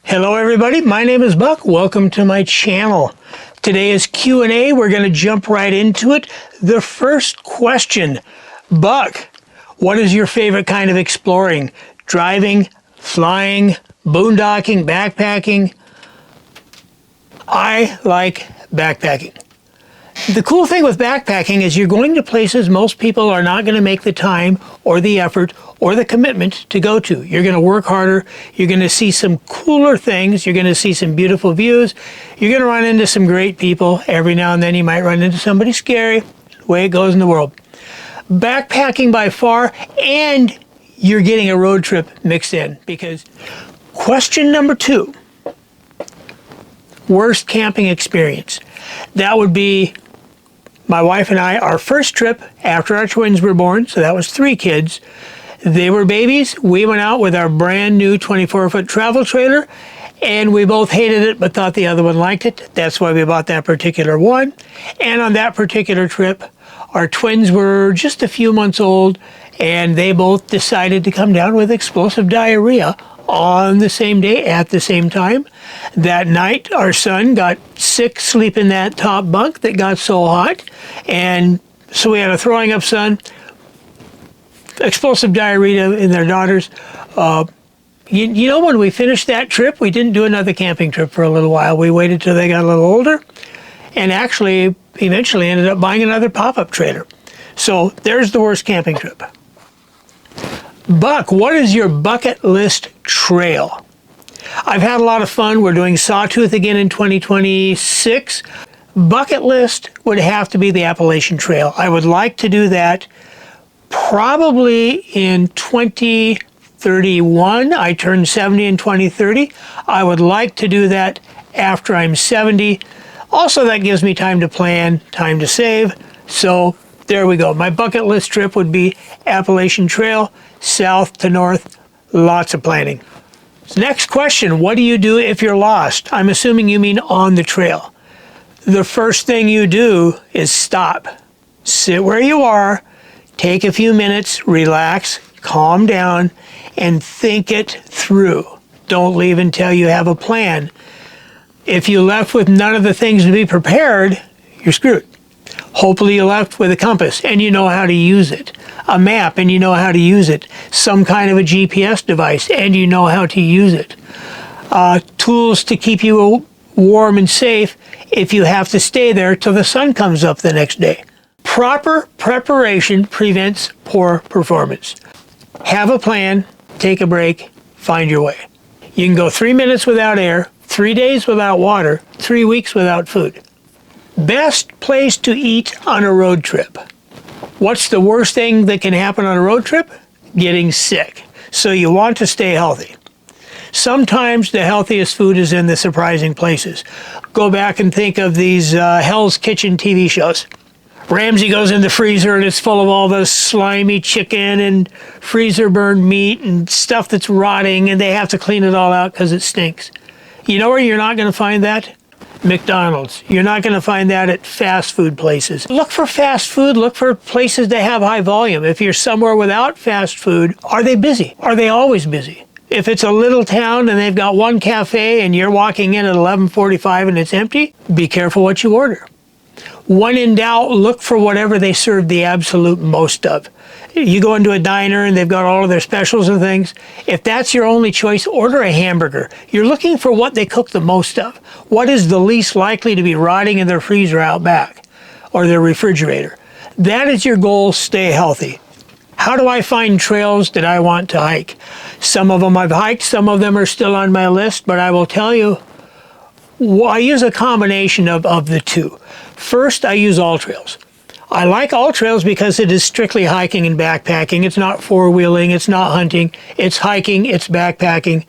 Hello everybody, my name is Buck. Welcome to my channel. Today is Q&A. We're going to jump right into it. The first question, Buck, what is your favorite kind of exploring? Driving, flying, boondocking, backpacking? I like backpacking. The cool thing with backpacking is you're going to places most people are not going to make the time or the effort or the commitment to go to. You're going to work harder. You're going to see some cooler things. You're going to see some beautiful views. You're going to run into some great people. Every now and then you might run into somebody scary. The way it goes in the world. Backpacking by far, and you're getting a road trip mixed in. Because question number 2, worst camping experience. That would be my wife and I, our first trip after our twins were born, so that was 3 kids. They were babies. We went out with our brand new 24-foot travel trailer, and we both hated it but thought the other one liked it. That's why we bought that particular one. And on that particular trip, our twins were just a few months old, and they both decided to come down with explosive diarrhea on the same day at the same time. That night, our son got sick, sleep in that top bunk that got so hot, and so we had a throwing up son, explosive diarrhea in their daughters. You know, when we finished that trip, we didn't do another camping trip for a little while. We waited till they got a little older, and actually eventually ended up buying another pop-up trailer. So there's the worst camping trip. Buck, what is your bucket list trail? I've had a lot of fun. We're doing Sawtooth again in 2026. Bucket list would have to be the Appalachian Trail. I would like to do that probably in 2031. I turn 70 in 2030. I would like to do that after I'm 70. Also, that gives me time to plan, time to save. So there we go. My bucket list trip would be Appalachian Trail, south to north, lots of planning. Next question, what do you do if you're lost? I'm assuming you mean on the trail. The first thing you do is stop. Sit where you are, take a few minutes, relax, calm down, and think it through. Don't leave until you have a plan. If you left with none of the things to be prepared, you're screwed. Hopefully you left with a compass and you know how to use it, a map and you know how to use it, some kind of a GPS device and you know how to use it, tools to keep you warm and safe if you have to stay there till the sun comes up the next day. Proper preparation prevents poor performance. Have a plan, take a break, find your way. You can go 3 minutes without air, 3 days without water, 3 weeks without food. Best place to eat on a road trip. What's the worst thing that can happen on a road trip? Getting sick. So you want to stay healthy. Sometimes the healthiest food is in the surprising places. Go back and think of these Hell's Kitchen TV shows. Ramsay goes in the freezer and it's full of all the slimy chicken and freezer burned meat and stuff that's rotting, and they have to clean it all out because it stinks. You know where you're not going to find that? McDonald's. You're not going to find that at fast food places. Look for fast food. Look for places that have high volume. If you're somewhere without fast food, are they busy? Are they always busy? If it's a little town and they've got one cafe and you're walking in at 11:45 and it's empty, be careful what you order. When in doubt, look for whatever they serve the absolute most of. You go into a diner and they've got all of their specials and things. If that's your only choice, order a hamburger. You're looking for what they cook the most of. What is the least likely to be rotting in their freezer out back or their refrigerator? That is your goal. Stay healthy. How do I find trails that I want to hike? Some of them I've hiked. Some of them are still on my list, but I will tell you, I use a combination of the two. First, I use all trails. I like all trails because it is strictly hiking and backpacking. It's not four-wheeling, it's not hunting, it's hiking, it's backpacking.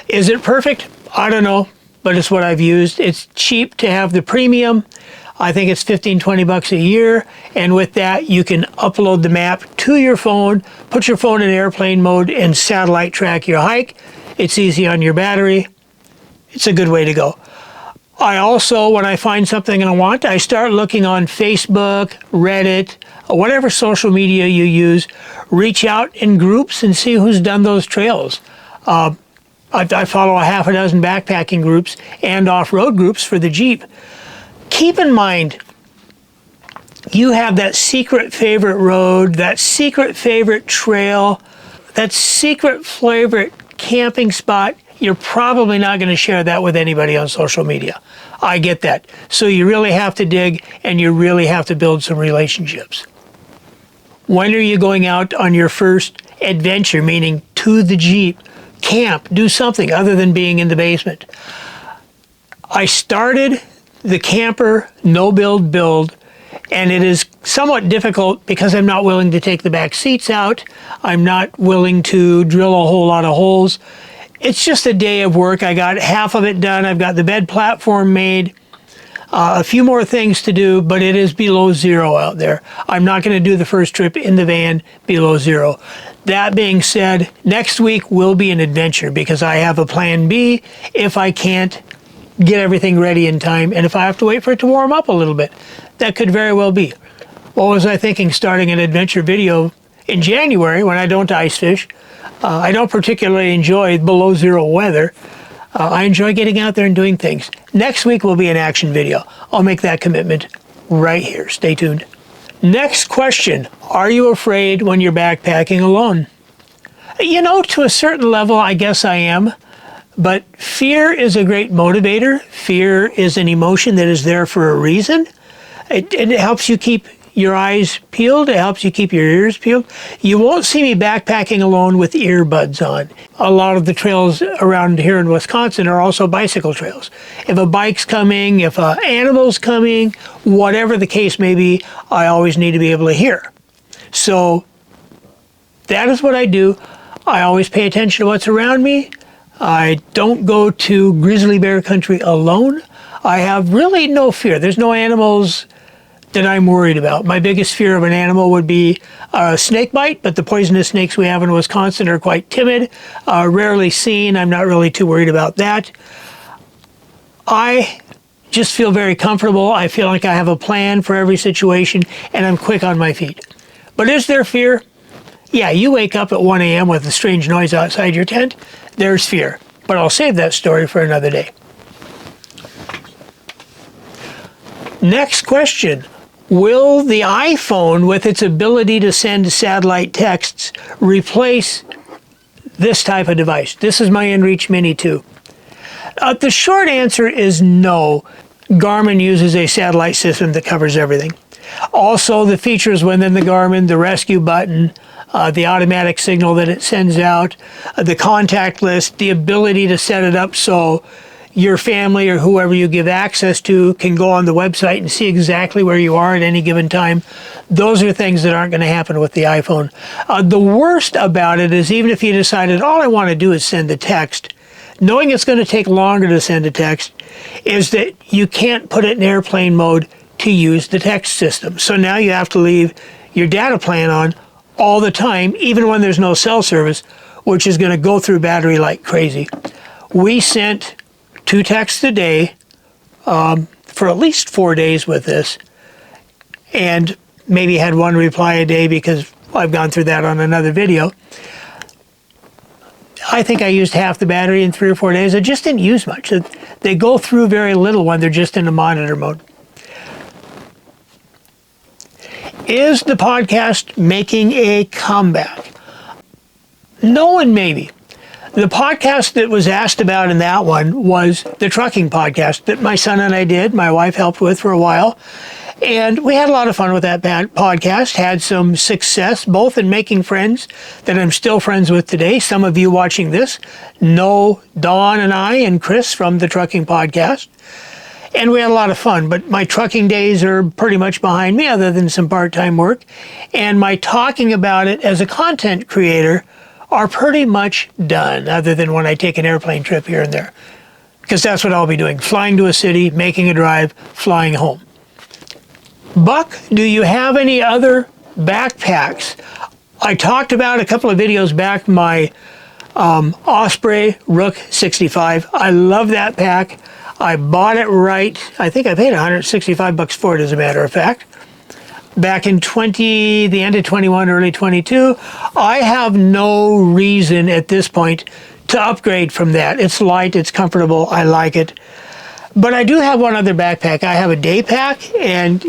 Is it perfect? I don't know, but it's what I've used. It's cheap to have the premium. I think it's $15-20 a year, and with that you can upload the map to your phone, put your phone in airplane mode, and satellite track your hike. It's easy on your battery. It's a good way to go. I also, when I find something I want, I start looking on Facebook, Reddit, whatever social media you use. Reach out in groups and see who's done those trails. I follow a half a dozen backpacking groups and off-road groups for the Jeep. Keep in mind, you have that secret favorite road, that secret favorite trail, that secret favorite camping spot. You're probably not going to share that with anybody on social media. I get that. So you really have to dig, and you really have to build some relationships. When are you going out on your first adventure, meaning to the Jeep? Camp, do something other than being in the basement. I started the camper no build, and it is somewhat difficult because I'm not willing to take the back seats out. I'm not willing to drill a whole lot of holes. It's just a day of work. I got half of it done. I've got the bed platform made. A few more things to do, but it is below zero out there. I'm not going to do the first trip in the van below zero. That being said, next week will be an adventure because I have a plan B if I can't get everything ready in time, and if I have to wait for it to warm up a little bit. That could very well be. What was I thinking starting an adventure video in January when I don't ice fish? I don't particularly enjoy below zero weather. I enjoy getting out there and doing things. Next week will be an action video. I'll make that commitment right here. Stay tuned. Next question. Are you afraid when you're backpacking alone? You know, to a certain level, I guess I am. But fear is a great motivator. Fear is an emotion that is there for a reason. It helps you keep your eyes peeled. It helps you keep your ears peeled. You won't see me backpacking alone with earbuds on. A lot of the trails around here in Wisconsin are also bicycle trails. If a bike's coming, if an animal's coming, whatever the case may be, I always need to be able to hear. So that is what I do. I always pay attention to what's around me. I don't go to grizzly bear country alone. I have really no fear. There's no animals that I'm worried about. My biggest fear of an animal would be a snake bite, but the poisonous snakes we have in Wisconsin are quite timid, rarely seen. I'm not really too worried about that. I just feel very comfortable. I feel like I have a plan for every situation, and I'm quick on my feet. But is there fear? Yeah, you wake up at 1 a.m. with a strange noise outside your tent. There's fear. But I'll save that story for another day. Next question. Will the iPhone, with its ability to send satellite texts, replace this type of device? This is my InReach Mini 2. The short answer is no. Garmin uses a satellite system that covers everything. Also, the features within the Garmin, the rescue button, the automatic signal that it sends out, the contact list, the ability to set it up so your family or whoever you give access to can go on the website and see exactly where you are at any given time. Those are things that aren't going to happen with the iPhone. The worst about it is even if you decided all I want to do is send a text, knowing it's going to take longer to send a text is that you can't put it in airplane mode to use the text system. So now you have to leave your data plan on all the time, even when there's no cell service, which is going to go through battery like crazy. We sent 2 texts a day for at least 4 days with this, and maybe had 1 reply a day because I've gone through that on another video. I think I used half the battery in 3 or 4 days. I just didn't use much. They go through very little when they're just in a monitor mode. Is the podcast making a comeback? No and maybe. The podcast that was asked about in that one was the trucking podcast that my son and I did. My wife helped with for a while. And we had a lot of fun with that podcast, had some success, both in making friends that I'm still friends with today. Some of you watching this know Dawn and I and Chris from the trucking podcast. And we had a lot of fun, but my trucking days are pretty much behind me other than some part-time work. And my talking about it as a content creator are pretty much done, other than when I take an airplane trip here and there. Because that's what I'll be doing, flying to a city, making a drive, flying home. Buck, do you have any other backpacks? I talked about a couple of videos back my Osprey Rook 65. I love that pack. I bought it right, I think I paid $165 for it as a matter of fact. Back in the end of 21, early 22, I have no reason at this point to upgrade from that. It's light, it's comfortable, I like it. But I do have one other backpack. I have a day pack, and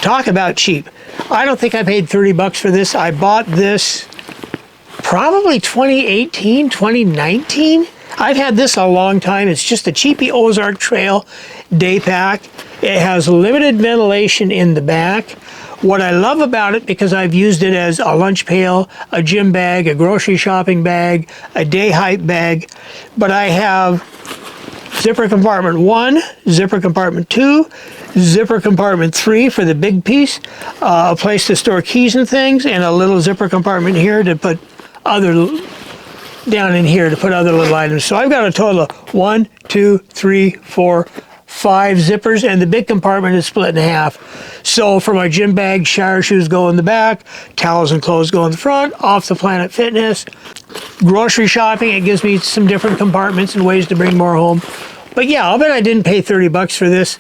talk about cheap. I don't think I paid 30 bucks for this. I bought this probably 2018, 2019. I've had this a long time. It's just a cheapy Ozark Trail day pack. It has limited ventilation in the back. What I love about it, because I've used it as a lunch pail, a gym bag, a grocery shopping bag, a day hike bag, but I have zipper compartment 1, zipper compartment 2, zipper compartment 3 for the big piece, a place to store keys and things, and a little zipper compartment here to put down in here to put other little items. So I've got a total of 1, 2, 3, 4, 5 zippers, and the big compartment is split in half. So for my gym bag, shower shoes go in the back, towels and clothes go in the front, Off the Planet Fitness. Grocery shopping, it gives me some different compartments and ways to bring more home. But yeah, I'll bet I didn't pay 30 bucks for this.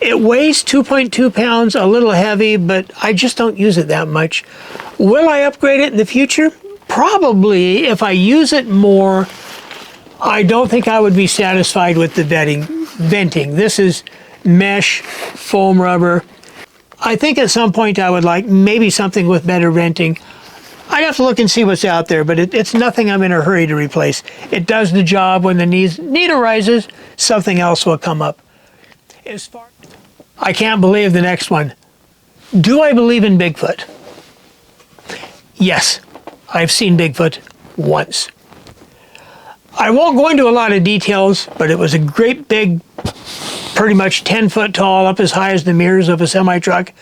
It weighs 2.2 pounds, a little heavy, but I just don't use it that much. Will I upgrade it in the future? Probably. If I use it more, I don't think I would be satisfied with the venting. This is mesh, foam rubber. I think at some point I would like maybe something with better venting. I'd have to look and see what's out there, but it's nothing I'm in a hurry to replace. It does the job. When the need arises, something else will come up. I can't believe the next one. Do I believe in Bigfoot? Yes, I've seen Bigfoot once. I won't go into a lot of details, but it was a great big, pretty much 10 foot tall, up as high as the mirrors of a semi-truck.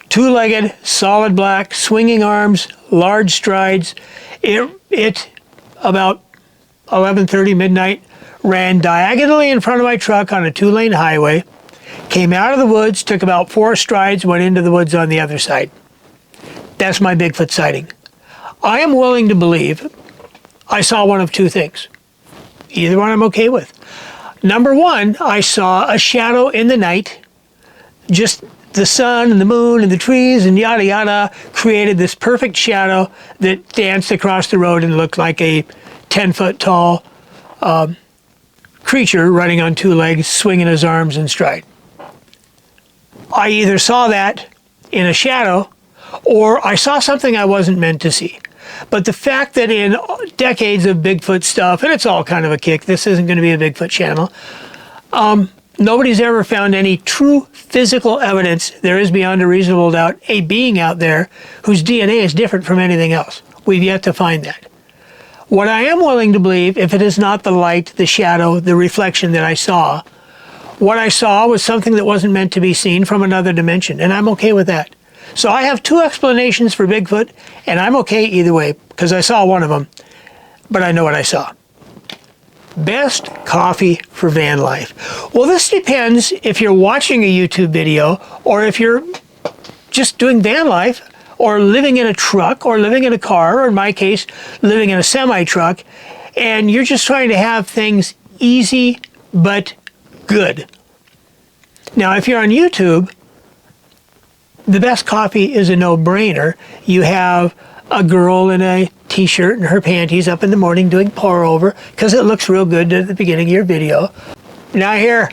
Two-legged, solid black, swinging arms, large strides. It about 11:30 midnight, ran diagonally in front of my truck on a 2-lane highway, came out of the woods, took about 4 strides, went into the woods on the other side. That's my Bigfoot sighting. I am willing to believe I saw one of 2 things. Either one I'm okay with. Number 1, I saw a shadow in the night. Just the sun and the moon and the trees and yada yada created this perfect shadow that danced across the road and looked like a 10-foot tall creature running on 2 legs, swinging his arms in stride. I either saw that in a shadow or I saw something I wasn't meant to see. But the fact that in decades of Bigfoot stuff, and it's all kind of a kick, this isn't going to be a Bigfoot channel, nobody's ever found any true physical evidence there is beyond a reasonable doubt a being out there whose DNA is different from anything else. We've yet to find that. What I am willing to believe, if it is not the light, the shadow, the reflection that I saw, what I saw was something that wasn't meant to be seen from another dimension, and I'm okay with that. So I have 2 explanations for Bigfoot, and I'm okay either way, because I saw one of them, but I know what I saw. Best coffee for van life. Well, this depends if you're watching a YouTube video, or if you're just doing van life, or living in a truck, or living in a car, or in my case, living in a semi-truck, and you're just trying to have things easy but good. Now, if you're on YouTube, the best coffee is a no-brainer. You have a girl in a t-shirt and her panties up in the morning doing pour over because it looks real good at the beginning of your video. Now here,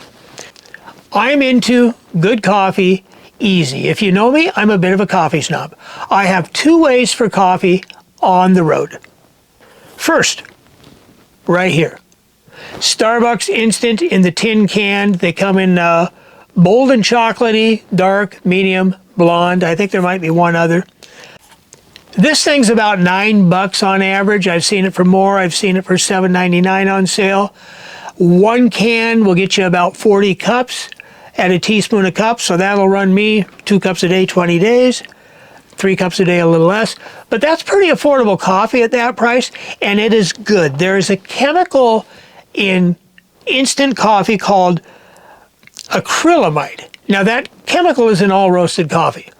I'm into good coffee, easy. If you know me, I'm a bit of a coffee snob. I have 2 ways for coffee on the road. First, right here. Starbucks Instant in the tin can. They come in bold and chocolatey, dark, medium, blonde. I think there might be one other. This thing's about $9 on average. I've seen it for more. I've seen it for $7.99 on sale. 1 can will get you about 40 cups at a teaspoon a cup, so that'll run me 2 cups a day, 20 days. 3 cups a day, a little less. But that's pretty affordable coffee at that price, and it is good. There is a chemical in instant coffee called acrylamide. Now that chemical is in all roasted coffee,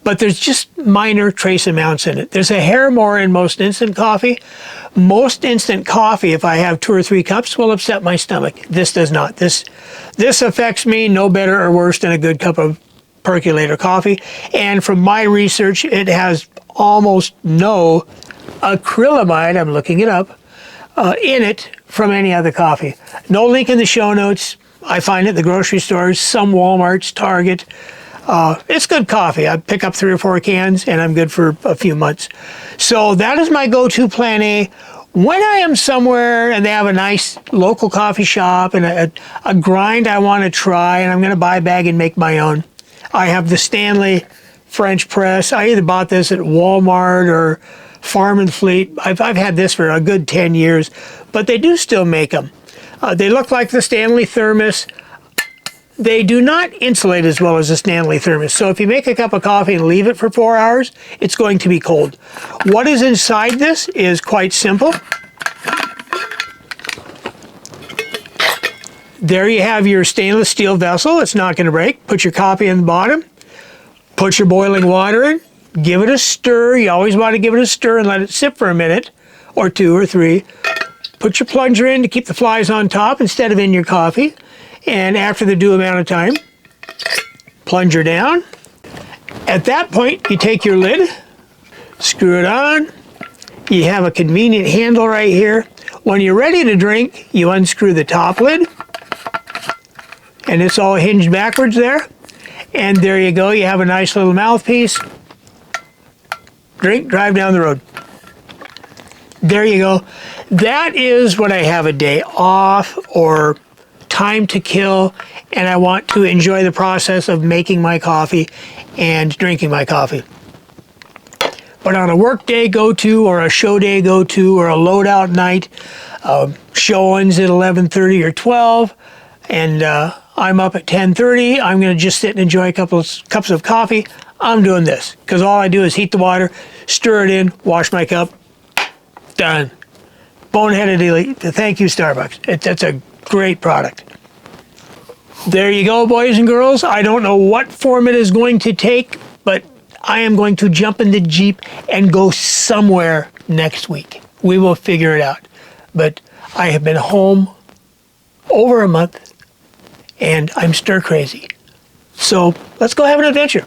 but there's just minor trace amounts in it. There's a hair more in most instant coffee. Most instant coffee, if I have 2 or 3 cups, will upset my stomach. This does not. This affects me no better or worse than a good cup of percolator coffee. And from my research, it has almost no acrylamide, I'm looking it up, in it from any other coffee. No link in the show notes. I find it at the grocery stores, some Walmarts, Target. It's good coffee. I pick up 3 or 4 cans and I'm good for a few months. So that is my go-to plan A. When I am somewhere and they have a nice local coffee shop and a grind I want to try, and I'm going to buy a bag and make my own, I have the Stanley French press. I either bought this at Walmart or Farm and Fleet. I've had this for a good 10 years, but they do still make them. They look like the Stanley thermos. They do not insulate as well as the Stanley thermos. So if you make a cup of coffee and leave it for 4 hours, it's going to be cold. What is inside this is quite simple. There you have your stainless steel vessel. It's not going to break. Put your coffee in the bottom. Put your boiling water in. Give it a stir. You always want to give it a stir and let it sit for a minute or 2 or 3. Put your plunger in to keep the flies on top instead of in your coffee. And after the due amount of time, plunger down. At that point, you take your lid, screw it on. You have a convenient handle right here. When you're ready to drink, you unscrew the top lid. And it's all hinged backwards there. And there you go. You have a nice little mouthpiece. Drink, drive down the road. There you go. That is when I have a day off or time to kill, and I want to enjoy the process of making my coffee and drinking my coffee. But on a work day go-to or a show day go-to or a loadout night, show ends at 11:30 or 12, and I'm up at 10:30, I'm going to just sit and enjoy a couple of cups of coffee. I'm doing this because all I do is heat the water, stir it in, wash my cup, done. Boneheadedly, thank you, Starbucks. That's a great product. There you go, boys and girls. I don't know what form it is going to take, but I am going to jump in the Jeep and go somewhere next week. We will figure it out. But I have been home over a month, and I'm stir crazy. So let's go have an adventure.